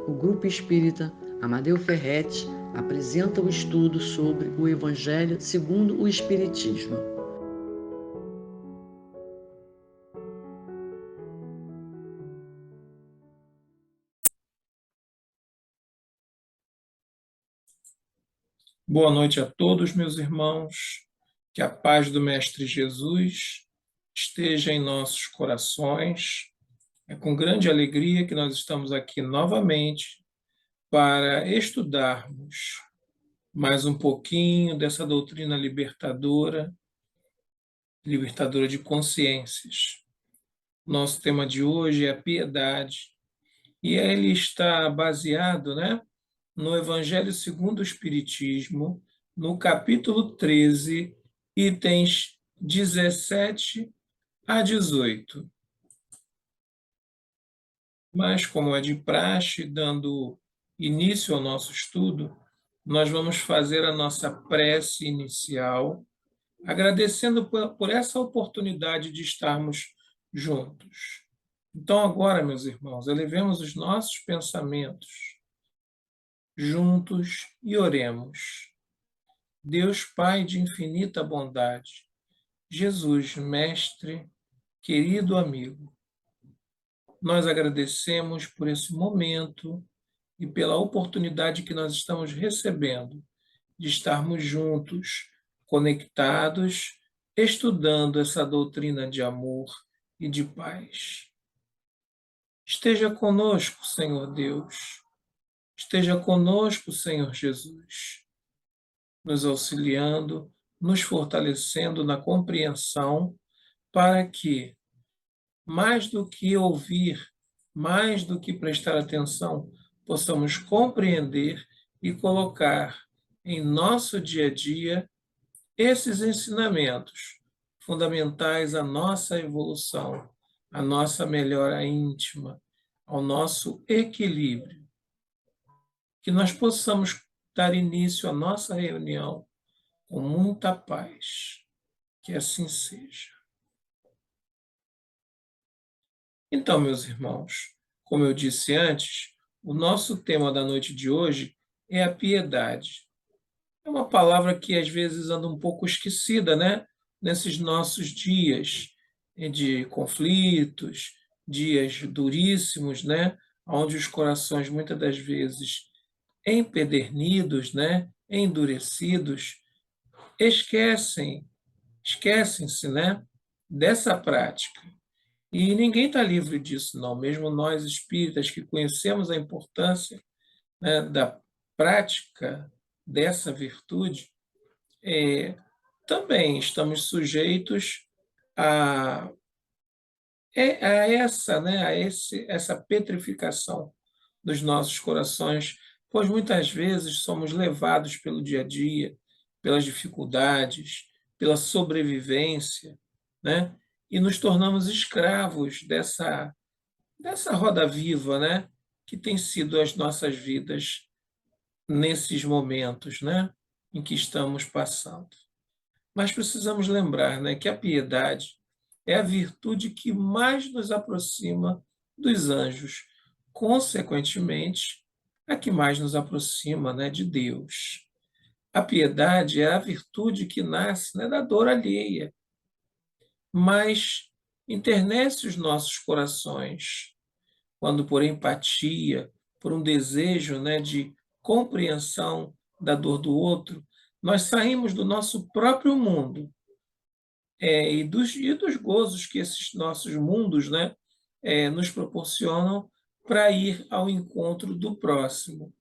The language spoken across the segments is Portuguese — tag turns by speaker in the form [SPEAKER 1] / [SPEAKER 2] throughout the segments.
[SPEAKER 1] o Grupo Espírita Amadeu Ferretti apresenta o estudo sobre o Evangelho segundo o Espiritismo.
[SPEAKER 2] Boa noite a todos, meus irmãos. Que a paz do Mestre Jesus esteja em nossos corações. É com grande alegria que nós estamos aqui novamente para estudarmos mais um pouquinho dessa doutrina libertadora, libertadora de consciências. Nosso tema de hoje é a piedade, e ele está baseado, no Evangelho segundo o Espiritismo, no capítulo 13, itens 17 a 18. Mas, como é de praxe, dando início ao nosso estudo, nós vamos fazer a nossa prece inicial, agradecendo por essa oportunidade de estarmos juntos. Então, agora, meus irmãos, elevemos os nossos pensamentos juntos e oremos. Deus Pai de infinita bondade, Jesus, Mestre, querido amigo, nós agradecemos por esse momento e pela oportunidade que nós estamos recebendo de estarmos juntos, conectados, estudando essa doutrina de amor e de paz. Esteja conosco, Senhor Deus. Esteja conosco, Senhor Jesus, nos auxiliando, nos fortalecendo na compreensão, para que, mais do que ouvir, mais do que prestar atenção, possamos compreender e colocar em nosso dia a dia esses ensinamentos fundamentais à nossa evolução, à nossa melhora íntima, ao nosso equilíbrio. Que nós possamos dar início à nossa reunião com muita paz. Que assim seja. Então, meus irmãos, como eu disse antes, o nosso tema da noite de hoje é a piedade. É uma palavra que às vezes anda um pouco esquecida, nesses nossos dias de conflitos, dias duríssimos, onde os corações muitas das vezes empedernidos, endurecidos, esquecem-se, dessa prática. E ninguém está livre disso, não. Mesmo nós espíritas que conhecemos a importância, da prática dessa virtude, também estamos sujeitos a, essa petrificação dos nossos corações, pois muitas vezes somos levados pelo dia a dia, pelas dificuldades, pela sobrevivência, e nos tornamos escravos dessa roda viva, que tem sido as nossas vidas nesses momentos, em que estamos passando. Mas precisamos lembrar, que a piedade é a virtude que mais nos aproxima dos anjos, consequentemente, a que mais nos aproxima, de Deus. A piedade é a virtude que nasce, da dor alheia, mas enternece os nossos corações quando, por empatia, por um desejo, de compreensão da dor do outro, nós saímos do nosso próprio mundo, e dos gozos que esses nossos mundos, nos proporcionam, para ir ao encontro do próximo,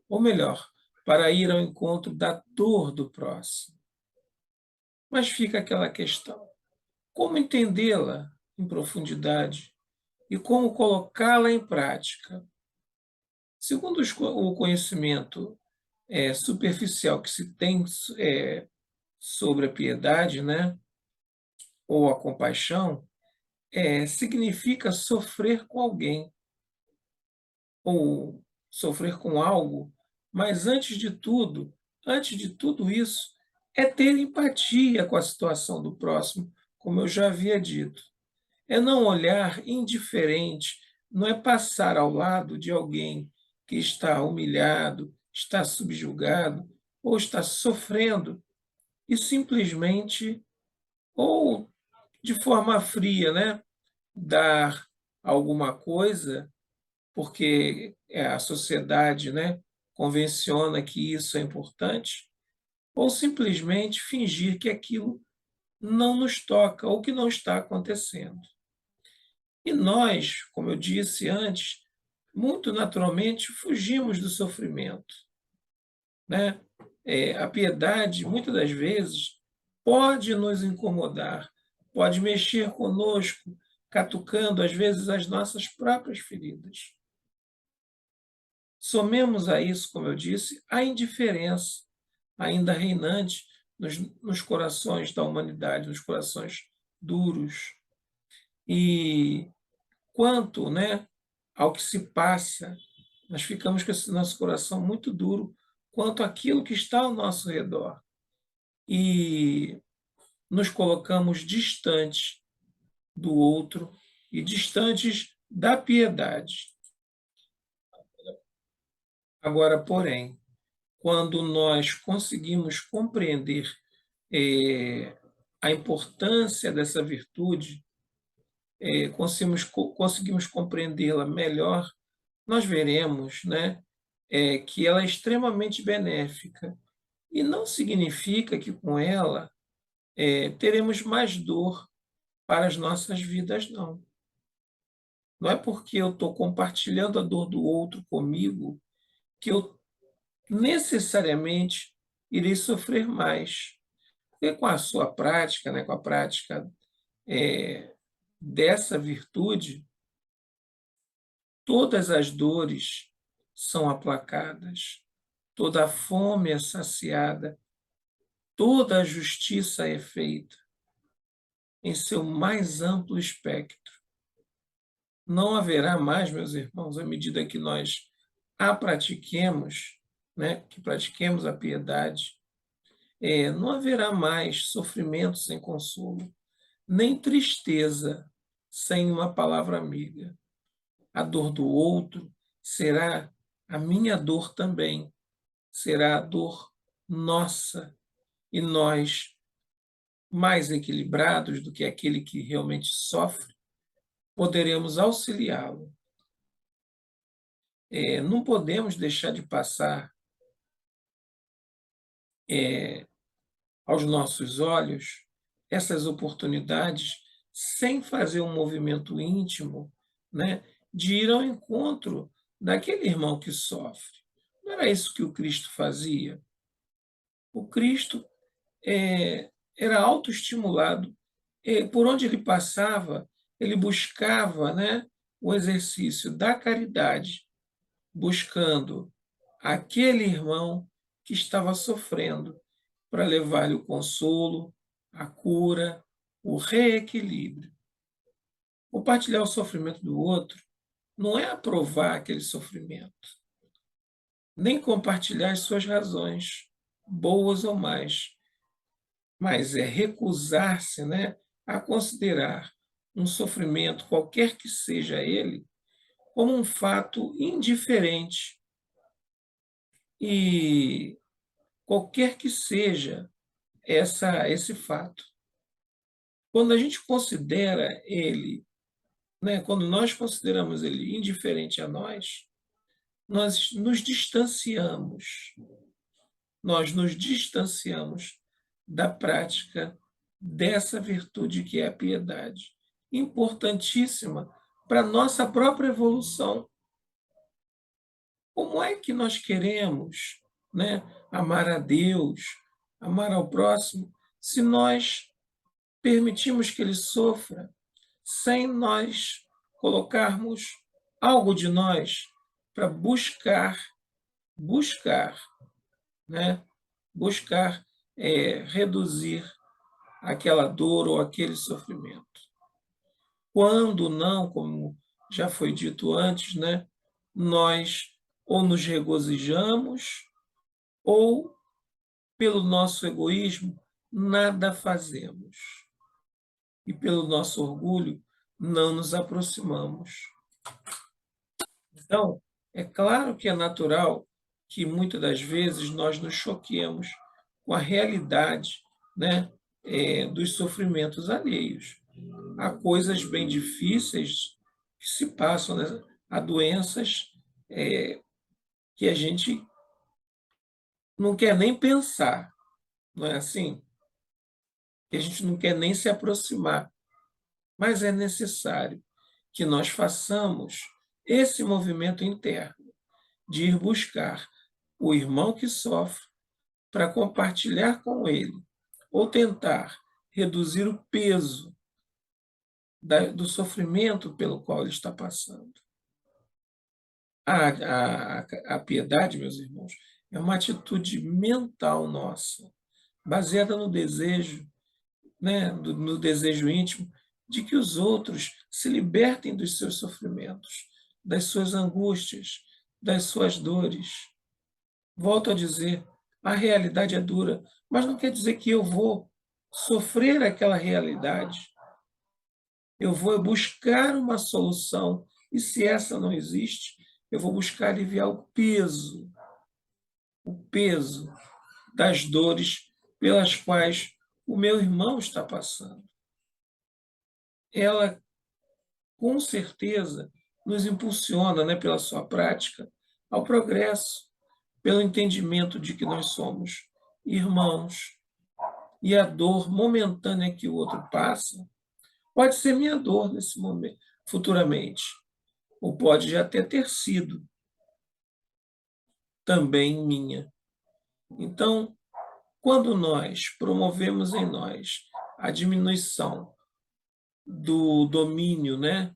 [SPEAKER 2] ou melhor, para ir ao encontro da dor do próximo. Mas fica aquela questão: como entendê-la em profundidade e como colocá-la em prática? Segundo o conhecimento superficial que se tem sobre a piedade, ou a compaixão, significa sofrer com alguém, ou sofrer com algo, mas antes de tudo isso, é ter empatia com a situação do próximo, como eu já havia dito. É não olhar indiferente, não é passar ao lado de alguém que está humilhado, está subjugado ou está sofrendo e simplesmente, ou de forma fria, né, dar alguma coisa, porque a sociedade, né, convenciona que isso é importante, ou simplesmente fingir que aquilo não nos toca ou que não está acontecendo. E nós, como eu disse antes, muito naturalmente fugimos do sofrimento, né? A piedade, muitas das vezes, pode nos incomodar, pode mexer conosco, catucando, às vezes, as nossas próprias feridas. Somemos a isso, como eu disse, a indiferença ainda reinante nos corações da humanidade, nos corações duros. E quanto, né, ao que se passa, nós ficamos com esse nosso coração muito duro quanto àquilo que está ao nosso redor. E nos colocamos distantes do outro e distantes da piedade. Agora, porém, quando nós conseguimos compreender eh, a importância dessa virtude, conseguimos compreendê-la melhor, nós veremos, né, que ela é extremamente benéfica. E não significa que com ela teremos mais dor para as nossas vidas, não. Não é porque eu estou compartilhando a dor do outro comigo que eu necessariamente irei sofrer mais. Porque com a sua prática, né, com a prática dessa virtude, todas as dores são aplacadas, toda a fome é saciada, toda a justiça é feita em seu mais amplo espectro. Não haverá mais, meus irmãos, à medida que nós a pratiquemos, né, que pratiquemos a piedade, não haverá mais sofrimento sem consolo, nem tristeza sem uma palavra amiga. A dor do outro será a minha dor também, será a dor nossa, e nós, mais equilibrados do que aquele que realmente sofre, poderemos auxiliá-lo. Não podemos deixar de passar aos nossos olhos essas oportunidades sem fazer um movimento íntimo, né, de ir ao encontro daquele irmão que sofre. Não era isso que o Cristo fazia? O Cristo era autoestimulado. Por onde ele passava, ele buscava, né, o exercício da caridade, buscando aquele irmão que estava sofrendo, para levar-lhe o consolo, a cura, o reequilíbrio. Compartilhar o sofrimento do outro não é aprovar aquele sofrimento, nem compartilhar as suas razões, boas ou más, mas é recusar-se, né, a considerar um sofrimento, qualquer que seja ele, como um fato indiferente e qualquer que seja esse fato. Quando a gente considera ele, né, quando nós consideramos ele indiferente a nós nos distanciamos da prática dessa virtude que é a piedade, importantíssima para a nossa própria evolução. Como é que nós queremos, né, amar a Deus, amar ao próximo, se nós permitimos que ele sofra sem nós colocarmos algo de nós para buscar, né? Buscar reduzir aquela dor ou aquele sofrimento. Quando não, como já foi dito antes, né? Nós ou nos regozijamos ou, pelo nosso egoísmo, nada fazemos. E pelo nosso orgulho, não nos aproximamos. Então, É claro que é natural que muitas das vezes nós nos choquemos com a realidade, né, dos sofrimentos alheios. Há coisas bem difíceis que se passam, né? Há doenças que a gente não quer nem pensar, não é assim? Que a gente não quer nem se aproximar, mas é necessário que nós façamos esse movimento interno de ir buscar o irmão que sofre para compartilhar com ele, ou tentar reduzir o peso do sofrimento pelo qual ele está passando. A piedade, meus irmãos, é uma atitude mental nossa, baseada no desejo, né, no desejo íntimo, de que os outros se libertem dos seus sofrimentos, das suas angústias, das suas dores. Volto a dizer, a realidade é dura, mas não quer dizer que eu vou sofrer aquela realidade. Eu vou buscar uma solução, e se essa não existe, eu vou buscar aliviar o peso das dores pelas quais o meu irmão está passando. Ela, com certeza, nos impulsiona, né, pela sua prática, ao progresso, pelo entendimento de que nós somos irmãos. E a dor momentânea que o outro passa pode ser minha dor nesse momento, futuramente, ou pode já ter sido também minha. Então, quando nós promovemos em nós a diminuição do domínio, né,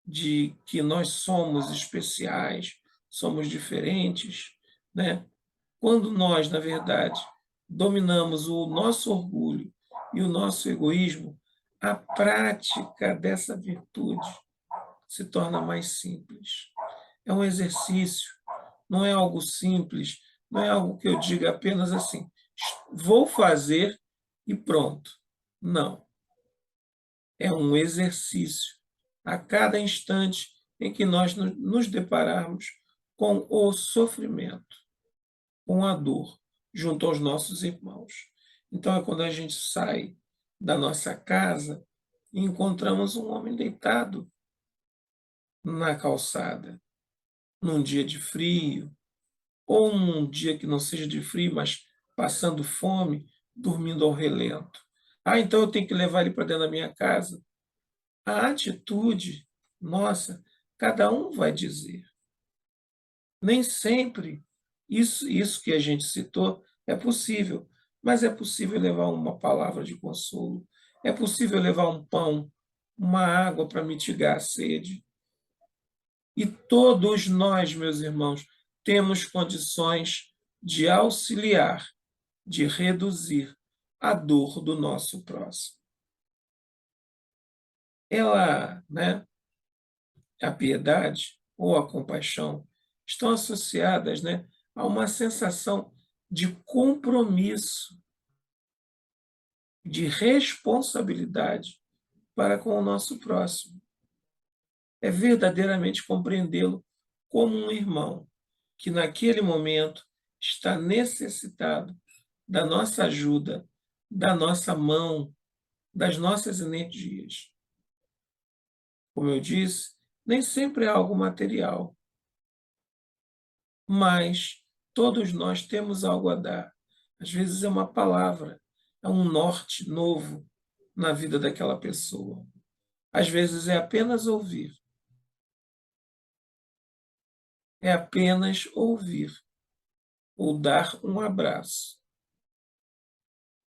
[SPEAKER 2] de que nós somos especiais, somos diferentes, né? Quando nós, na verdade, dominamos o nosso orgulho e o nosso egoísmo, a prática dessa virtude se torna mais simples. É um exercício, não é algo simples, não é algo que eu diga apenas assim, vou fazer e pronto. Não. É um exercício a cada instante em que nós nos depararmos com o sofrimento, com a dor, junto aos nossos irmãos. Então é quando a gente sai da nossa casa e encontramos um homem deitado na calçada, num dia de frio, ou num dia que não seja de frio, mas passando fome, dormindo ao relento. Ah, então eu tenho que levar ele para dentro da minha casa? A atitude nossa, cada um vai dizer. Nem sempre isso que a gente citou é possível, mas é possível levar uma palavra de consolo, é possível levar um pão, uma água para mitigar a sede. E todos nós, meus irmãos, temos condições de auxiliar, de reduzir a dor do nosso próximo. Ela, né, a piedade ou a compaixão estão associadas, né, a uma sensação de compromisso, de responsabilidade para com o nosso próximo. É verdadeiramente compreendê-lo como um irmão que, naquele momento, está necessitado da nossa ajuda, da nossa mão, das nossas energias. Como eu disse, nem sempre é algo material, mas todos nós temos algo a dar. Às vezes é uma palavra, é um norte novo na vida daquela pessoa. Às vezes é apenas ouvir, é apenas ouvir ou dar um abraço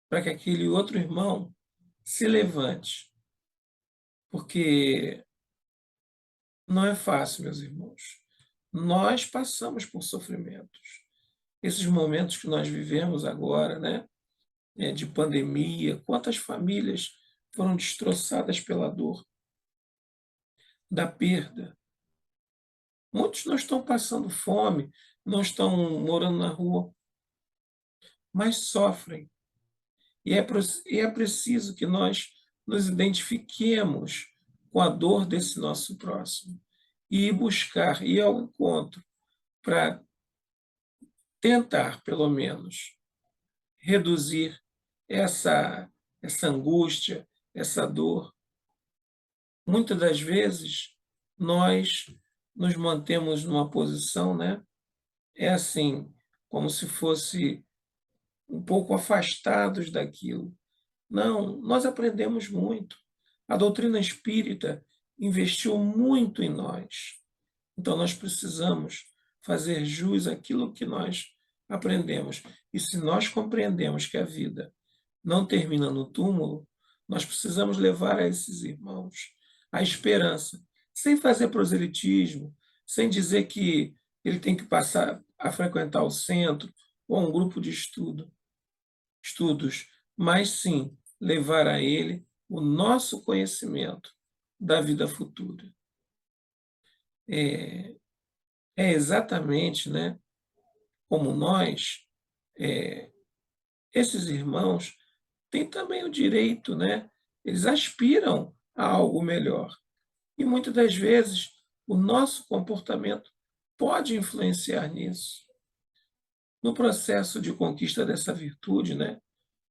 [SPEAKER 2] para que aquele outro irmão se levante, porque não é fácil, meus irmãos. Nós passamos por sofrimentos. Esses momentos que nós vivemos agora, né, de pandemia, quantas famílias foram destroçadas pela dor da perda. Muitos não estão passando fome, não estão morando na rua, mas sofrem. E é preciso que nós nos identifiquemos com a dor desse nosso próximo e ir buscar, ir ao encontro para tentar, pelo menos, reduzir essa angústia, essa dor. Muitas das vezes, nós nos mantemos numa posição, né? É assim, como se fosse um pouco afastados daquilo. Não, nós aprendemos muito. A doutrina espírita investiu muito em nós. Então, nós precisamos fazer jus àquilo que nós aprendemos. E se nós compreendemos que a vida não termina no túmulo, nós precisamos levar a esses irmãos a esperança, sem fazer proselitismo, sem dizer que ele tem que passar a frequentar o centro ou um grupo de estudos, mas sim levar a ele o nosso conhecimento da vida futura. É, é exatamente, né, como nós, esses irmãos têm também o direito, né? Eles aspiram a algo melhor. E muitas das vezes o nosso comportamento pode influenciar nisso. No processo de conquista dessa virtude, né,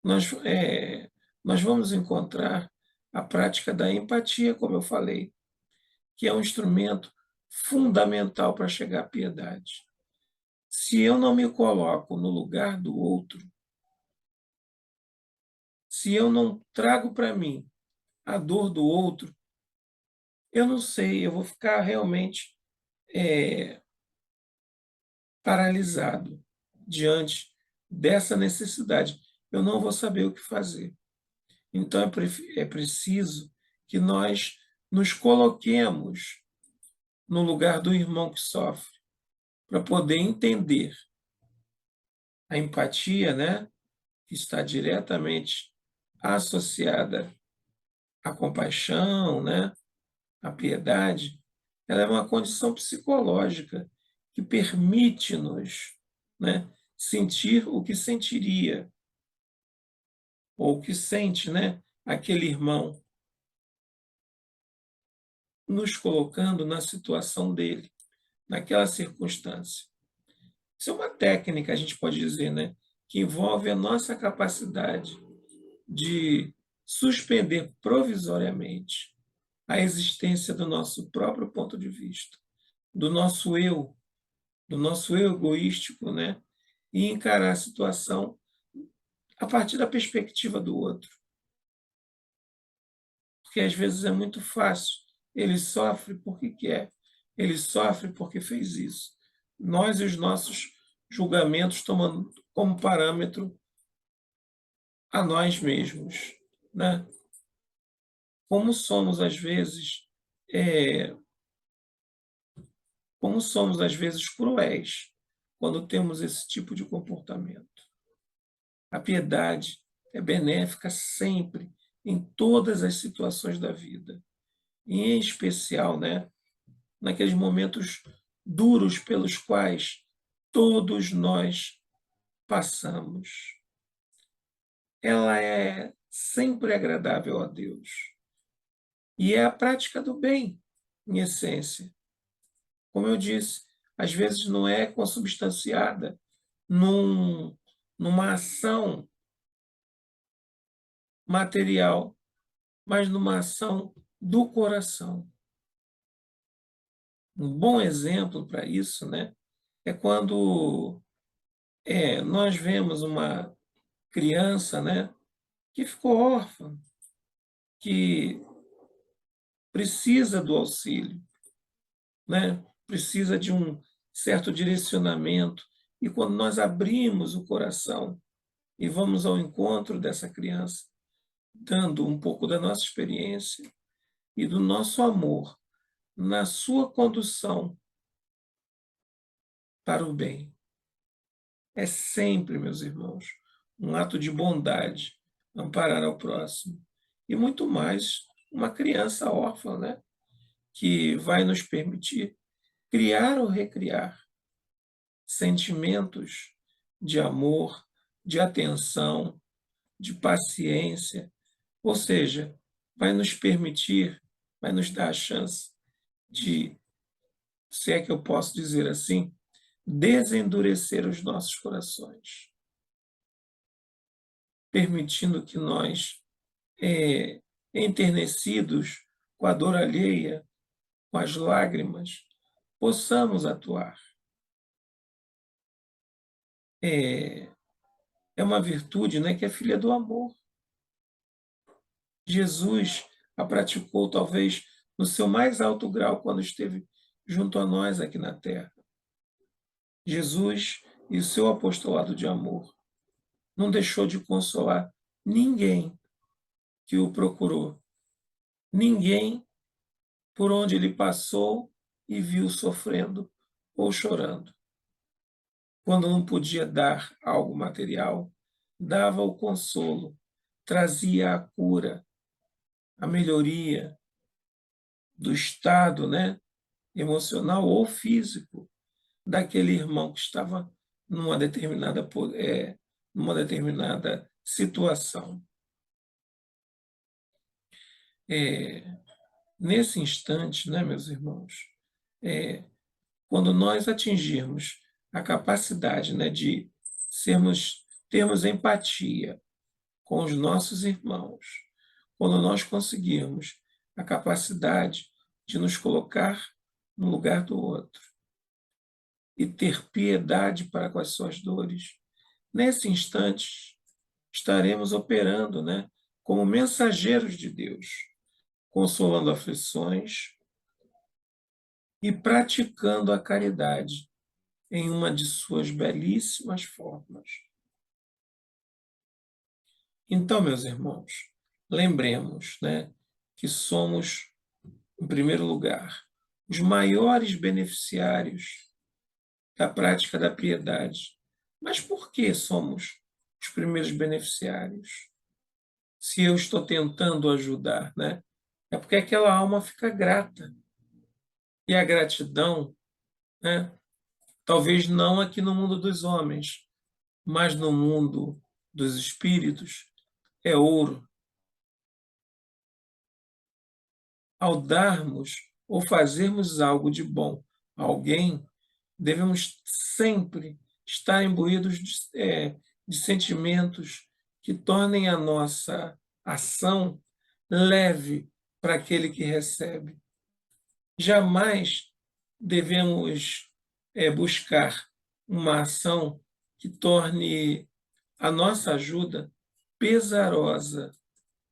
[SPEAKER 2] nós vamos encontrar a prática da empatia, como eu falei, que é um instrumento fundamental para chegar à piedade. Se eu não me coloco no lugar do outro, se eu não trago para mim a dor do outro, eu não sei, eu vou ficar realmente paralisado diante dessa necessidade. Eu não vou saber o que fazer. Então é preciso que nós nos coloquemos no lugar do irmão que sofre, para poder entender a empatia, né, que está diretamente associada à compaixão, né, à piedade. Ela é uma condição psicológica que permite-nos, né, sentir o que sentiria, ou o que sente, né, aquele irmão, nos colocando na situação dele, naquela circunstância. Isso é uma técnica, a gente pode dizer, né, que envolve a nossa capacidade de suspender provisoriamente a existência do nosso próprio ponto de vista, do nosso eu egoístico, né, e encarar a situação a partir da perspectiva do outro. Porque às vezes é muito fácil. Ele sofre porque quer, ele sofre porque fez isso. Nós e os nossos julgamentos tomando como parâmetro a nós mesmos, né? Como somos às vezes, é, como somos às vezes cruéis quando temos esse tipo de comportamento. A piedade é benéfica sempre, em todas as situações da vida, e em especial, né, naqueles momentos duros pelos quais todos nós passamos. Ela é sempre agradável a Deus. E é a prática do bem, em essência. Como eu disse, às vezes não é consubstanciada numa ação material, mas numa ação do coração. Um bom exemplo para isso, né, é quando nós vemos uma criança, né, que ficou órfã, que precisa do auxílio, né, precisa de um certo direcionamento. E quando nós abrimos o coração e vamos ao encontro dessa criança, dando um pouco da nossa experiência e do nosso amor na sua condução para o bem. É sempre, meus irmãos, um ato de bondade amparar ao próximo. E muito mais uma criança órfã, né, que vai nos permitir criar ou recriar sentimentos de amor, de atenção, de paciência, ou seja, vai nos permitir, vai nos dar a chance de, se é que eu posso dizer assim, desendurecer os nossos corações, permitindo que nós, enternecidos com a dor alheia, com as lágrimas, possamos atuar. É uma virtude, né, que é filha do amor. Jesus a praticou talvez no seu mais alto grau quando esteve junto a nós aqui na terra. Jesus e o seu apostolado de amor não deixou de consolar ninguém que o procurou, ninguém por onde ele passou e viu sofrendo ou chorando. Quando não podia dar algo material, dava o consolo, trazia a cura, a melhoria do estado, né, emocional ou físico daquele irmão que estava numa determinada situação. Nesse instante, né, meus irmãos, quando nós atingirmos a capacidade, né, de termos empatia com os nossos irmãos, quando nós conseguirmos a capacidade de nos colocar no lugar do outro e ter piedade para com as suas dores, nesse instante estaremos operando, né, como mensageiros de Deus, consolando aflições e praticando a caridade em uma de suas belíssimas formas. Então, meus irmãos, lembremos, né, que somos, em primeiro lugar, os maiores beneficiários da prática da piedade. Mas por que somos os primeiros beneficiários? Se eu estou tentando ajudar, né? É porque aquela alma fica grata. E a gratidão, né, talvez não aqui no mundo dos homens, mas no mundo dos espíritos, é ouro. Ao darmos ou fazermos algo de bom a alguém, devemos sempre estar imbuídos de sentimentos que tornem a nossa ação leve para aquele que recebe. Jamais devemos buscar uma ação que torne a nossa ajuda pesarosa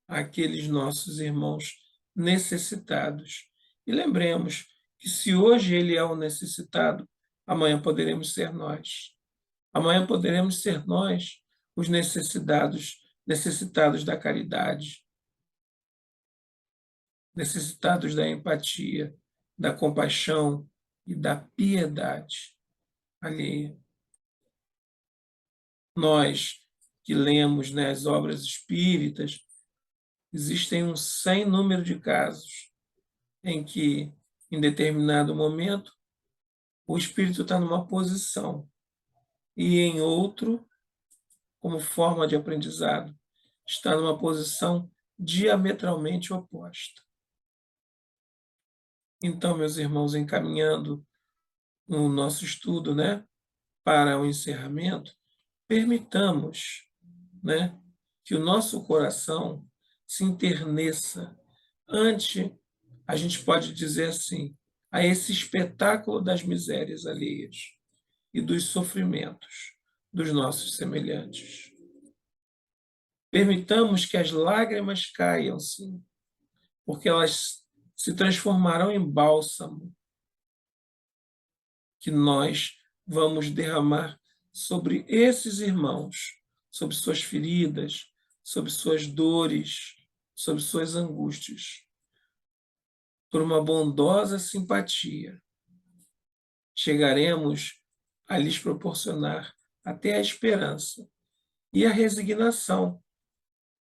[SPEAKER 2] àqueles nossos irmãos necessitados. E lembremos que se hoje ele é o necessitado, amanhã poderemos ser nós. Amanhã poderemos ser nós os necessitados da caridade, necessitados da empatia, da compaixão e da piedade alheia. Nós que lemos, né, as obras espíritas, existem um sem número de casos em que, em determinado momento, o espírito está numa posição e em outro, como forma de aprendizado, está numa posição diametralmente oposta. Então, meus irmãos, encaminhando o nosso estudo, né, para o encerramento, permitamos, né, que o nosso coração se enterneça ante, a gente pode dizer assim, a esse espetáculo das misérias alheias e dos sofrimentos dos nossos semelhantes. Permitamos que as lágrimas caiam, sim, porque elas se transformarão em bálsamo que nós vamos derramar sobre esses irmãos, sobre suas feridas, sobre suas dores, sobre suas angústias. Por uma bondosa simpatia, chegaremos a lhes proporcionar até a esperança e a resignação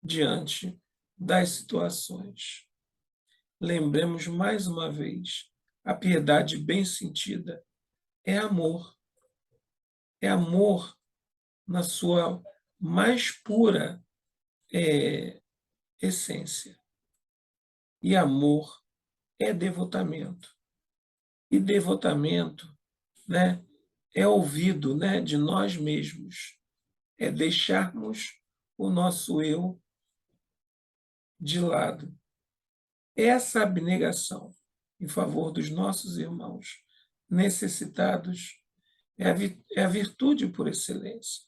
[SPEAKER 2] diante das situações. Lembremos mais uma vez, a piedade bem sentida é amor. É amor na sua mais pura essência. E amor é devotamento. E devotamento, né, é ouvido, né, de nós mesmos, é deixarmos o nosso eu de lado. Essa abnegação em favor dos nossos irmãos necessitados é a virtude por excelência.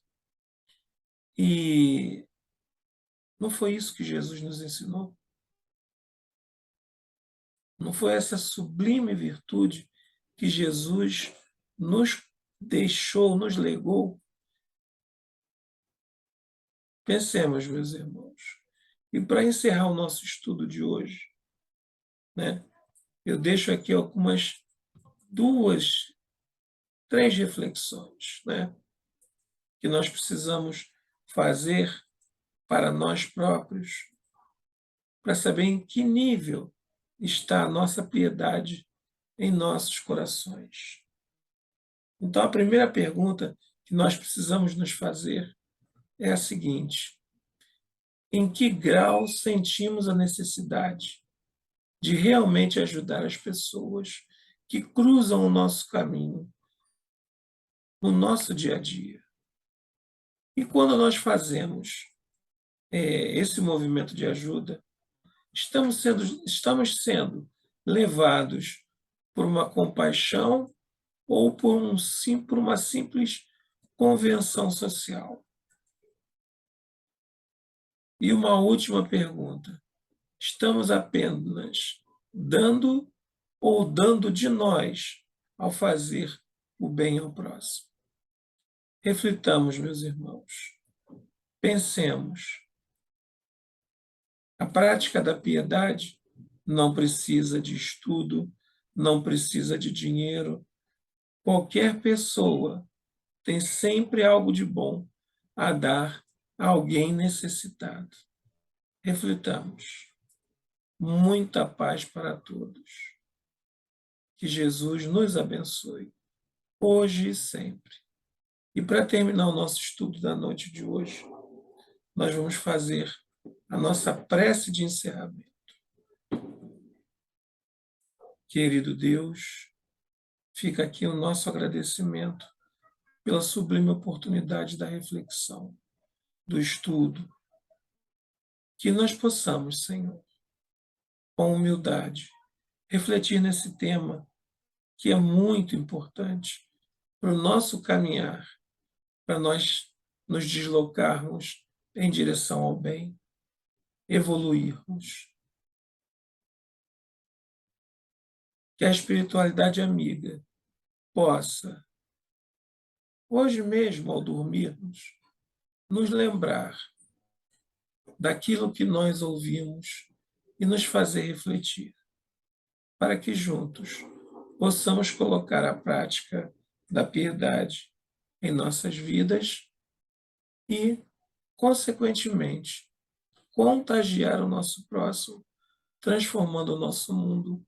[SPEAKER 2] E não foi isso que Jesus nos ensinou? Não foi essa sublime virtude que Jesus nos deixou, nos legou? Pensemos, meus irmãos. E para encerrar o nosso estudo de hoje, né, eu deixo aqui algumas duas, três reflexões, né, que nós precisamos fazer para nós próprios, para saber em que nível está a nossa piedade em nossos corações. Então, a primeira pergunta que nós precisamos nos fazer é a seguinte: em que grau sentimos a necessidade de realmente ajudar as pessoas que cruzam o nosso caminho no nosso dia a dia? E quando nós fazemos esse movimento de ajuda, estamos sendo levados por uma compaixão ou por uma simples convenção social? E uma última pergunta: estamos apenas dando ou dando de nós ao fazer o bem ao próximo? Reflitamos, meus irmãos. Pensemos. A prática da piedade não precisa de estudo, não precisa de dinheiro. Qualquer pessoa tem sempre algo de bom a dar a alguém necessitado. Reflitamos. Muita paz para todos. Que Jesus nos abençoe, hoje e sempre. E para terminar o nosso estudo da noite de hoje, nós vamos fazer a nossa prece de encerramento. Querido Deus, fica aqui o nosso agradecimento pela sublime oportunidade da reflexão, do estudo, que nós possamos, Senhor, com humildade, refletir nesse tema que é muito importante para o nosso caminhar, para nós nos deslocarmos em direção ao bem, evoluirmos. Que a espiritualidade amiga possa, hoje mesmo ao dormirmos, nos lembrar daquilo que nós ouvimos e nos fazer refletir, para que juntos possamos colocar a prática da piedade em nossas vidas e, consequentemente, contagiar o nosso próximo, transformando o nosso mundo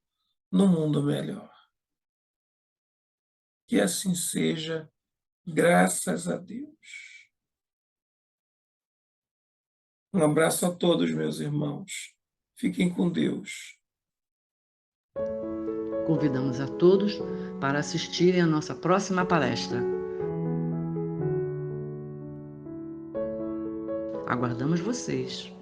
[SPEAKER 2] num mundo melhor. Que assim seja, graças a Deus. Um abraço a todos, meus irmãos. Fiquem com Deus.
[SPEAKER 1] Convidamos a todos para assistirem à nossa próxima palestra. Aguardamos vocês!